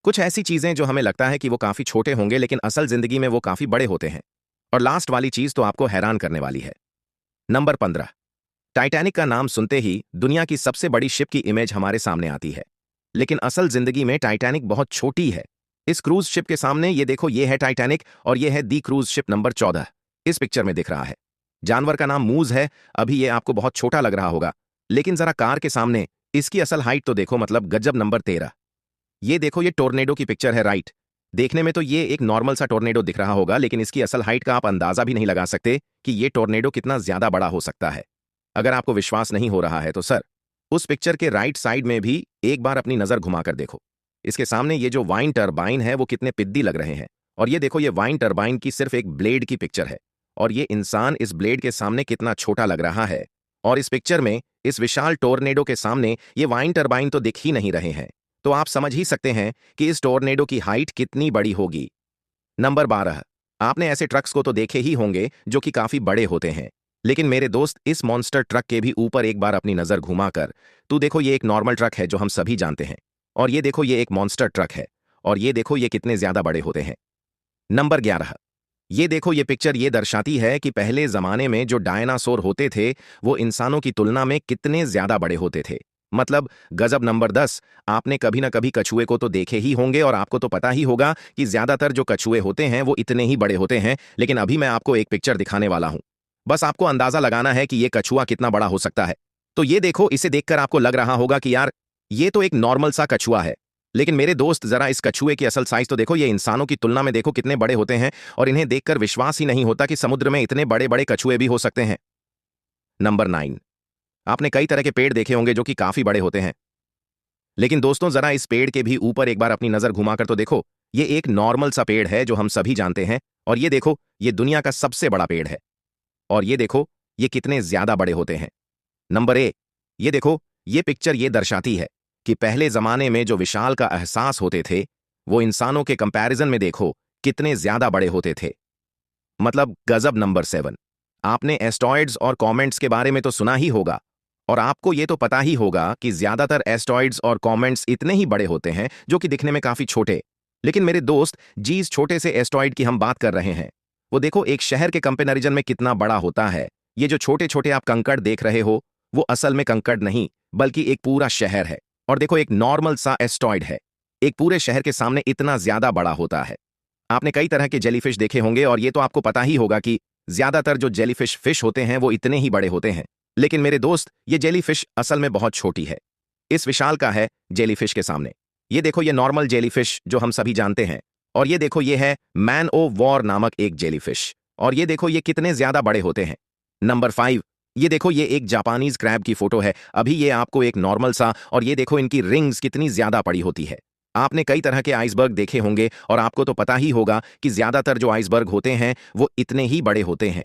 कुछ ऐसी चीजें जो हमें लगता है कि वो काफी छोटे होंगे लेकिन असल जिंदगी में वो काफी बड़े होते हैं। और लास्ट वाली चीज तो आपको हैरान करने वाली है। नंबर 15। टाइटैनिक का नाम सुनते ही दुनिया की सबसे बड़ी शिप की इमेज हमारे सामने आती है, लेकिन असल जिंदगी में टाइटैनिक बहुत छोटी है। इस क्रूज शिप के सामने ये देखो, ये है टाइटैनिक और ये है दी क्रूज शिप नंबर 14। इस पिक्चर में दिख रहा है। जानवर का नाम मूज है। अभी ये आपको बहुत छोटा लग रहा होगा, लेकिन जरा कार के सामने इसकी असल हाइट तो देखो, मतलब गजब नंबर 13। ये देखो, ये टोर्नेडो की पिक्चर है, राइट। देखने में तो ये एक नॉर्मल सा टोर्नेडो दिख रहा होगा, लेकिन इसकी असल हाइट का आप अंदाजा भी नहीं लगा सकते कि ये टोर्नेडो कितना ज्यादा बड़ा हो सकता है। अगर आपको विश्वास नहीं हो रहा है तो सर, उस पिक्चर के राइट साइड में भी एक बार अपनी नजर घुमाकर देखो। इसके सामने ये जो वाइन टरबाइन है वो कितने पिद्दी लग रहे हैं। और ये देखो, ये वाइन टरबाइन की सिर्फ एक ब्लेड की पिक्चर है, और ये इंसान इस ब्लेड के सामने कितना छोटा लग रहा है। और इस पिक्चर में इस विशाल टोर्नेडो के सामने ये वाइन टरबाइन तो दिख ही नहीं रहे हैं। तो आप समझ ही सकते हैं कि इस टोर्नेडो की हाइट कितनी बड़ी होगी। नंबर 12। आपने ऐसे ट्रक्स को तो देखे ही होंगे जो कि काफी बड़े होते हैं, लेकिन मेरे दोस्त, इस मॉन्स्टर ट्रक के भी ऊपर एक बार अपनी नजर घुमाकर तू देखो, ये एक नॉर्मल ट्रक है जो हम सभी जानते हैं, और ये देखो, ये एक मॉन्स्टर ट्रक है, और ये देखो, ये कितने ज्यादा बड़े होते हैं। नंबर 11। ये देखो, ये पिक्चर ये दर्शाती है कि पहले जमाने में जो डायनासोर होते थे वो इंसानों की तुलना में कितने ज्यादा बड़े होते थे। मतलब गजब। नंबर 10। आपने कभी ना कभी कछुए को तो देखे ही होंगे, और आपको तो पता ही होगा कि ज्यादातर जो कछुए होते हैं वो इतने ही बड़े होते हैं, लेकिन अभी मैं आपको एक पिक्चर दिखाने वाला हूं। बस आपको अंदाजा लगाना है कि ये कछुआ कितना बड़ा हो सकता है। तो ये देखो, इसे देखकर आपको लग रहा होगा कि यार ये तो एक नॉर्मल सा कछुआ है, लेकिन मेरे दोस्त, जरा इस कछुए की असल साइज तो देखो। ये इंसानों की तुलना में देखो कितने बड़े होते हैं, और इन्हें देखकर विश्वास ही नहीं होता कि समुद्र में इतने बड़े बड़े कछुए भी हो सकते हैं। नंबर 9। आपने कई तरह के पेड़ देखे होंगे जो कि काफी बड़े होते हैं, लेकिन दोस्तों जरा इस पेड़ के भी ऊपर एक बार अपनी नजर घुमाकर तो देखो। ये एक नॉर्मल सा पेड़ है जो हम सभी जानते हैं, और ये देखो, ये दुनिया का सबसे बड़ा पेड़ है, और ये देखो, ये कितने ज्यादा बड़े होते हैं। नंबर 1। ये देखो, ये पिक्चर ये दर्शाती है कि पहले जमाने में जो विशाल का एहसास होते थे वो इंसानों के कंपैरिजन में देखो कितने ज्यादा बड़े होते थे। मतलब गजब। नंबर 7। आपने एस्टॉइड्स और कॉमेंट्स के बारे में तो सुना ही होगा, और आपको ये तो पता ही होगा कि ज्यादातर एस्टॉइड्स और कॉमेंट्स इतने ही बड़े होते हैं जो कि दिखने में काफी छोटे। लेकिन मेरे दोस्त, जिस छोटे से एस्टॉइड की हम बात कर रहे हैं वो देखो एक शहर के कंपैरिजन में कितना बड़ा होता है। ये जो छोटे छोटे आप कंकड़ देख रहे हो वो असल में कंकड़ नहीं, बल्कि एक पूरा शहर है। और देखो, एक नॉर्मल सा एस्टॉइड है एक पूरे शहर के सामने इतना ज्यादा बड़ा होता है। आपने कई तरह के जेलीफिश देखे होंगे, और ये तो आपको पता ही होगा कि ज्यादातर जो जेलीफिश फिश होते हैं वो इतने ही बड़े होते हैं। लेकिन मेरे दोस्त, ये जेलीफिश असल में बहुत छोटी है इस विशाल का है जेलीफिश के सामने। ये देखो, ये नॉर्मल जेलीफिश जो हम सभी जानते हैं, और ये देखो, ये है मैन ओ वॉर नामक एक जेलीफिश, और ये देखो, ये कितने ज्यादा बड़े होते हैं। नंबर 5। ये देखो, ये एक जापानीज क्रैब की फोटो है। अभी ये आपको एक नॉर्मल सा, और ये देखो इनकी रिंग्स कितनी ज्यादा बड़ी होती है। आपने कई तरह के आइसबर्ग देखे होंगे, और आपको तो पता ही होगा कि ज्यादातर जो आइसबर्ग होते हैं वो इतने ही बड़े होते हैं।